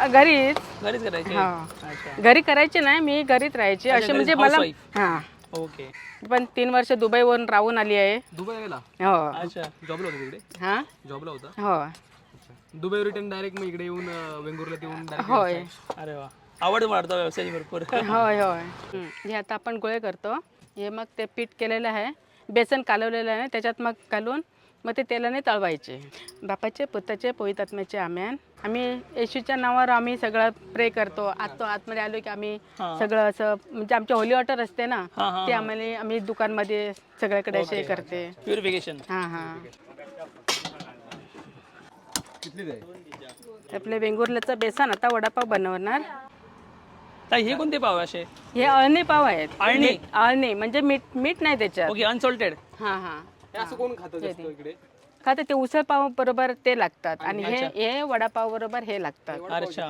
घरीच घरीच करायचे. हो अच्छा. घरी करायचे नाही, मी घरीच राहायचे अच्छा, असे घरीच म्हणजे मला housewife. हां ओके. पण 3 वर्ष दुबईवरून राहून आली आहे. दुबई गेला. हो अच्छा. जॉबला होता तिकडे. हां जॉबला होता. हो अच्छा. दुबई रिटर्न डायरेक्ट मग इकडे येऊन वेंगुर्ल्यात येऊन डायरेक्ट होय व्यवसाय. अरे वा. आवड वाढतो व्यवसायाची भरपूर. होय होय हे आता आपण गोळे करतो. हे मग ते पीठ केलेलं आहे, बेसन कालवलेलं आहे, त्याच्यात मग घालून मग ते तेलाने तळवायचे. बापाचे पुताचे पवित्रात्म्याचे आमेन. आम्ही येशूच्या नावावर आम्ही सगळं प्रे करतो. आतमध्ये आलो की आम्ही सगळं असं म्हणजे आमची होली वॉटर असते ना, ते आम्ही दुकानमध्ये सगळ्याकडे असे करते. प्युरिफिकेशन. हां हां आपले वेंगुर्ल्याचं बेसन आता वडापाव बनवणार. ताई हे कोणते पाव आहे असे? हे अळणी पाव आहेत. अळणी? अळणी म्हणजे मीठ नाही त्याच्यात. Okay, unsalted. हां हां हे असं कोण खातं जास्त इकडे? का तर ते उसळ पाव बरोबर ते लागतात आणि हे वडापाव बरोबर हे लागतात. अच्छा.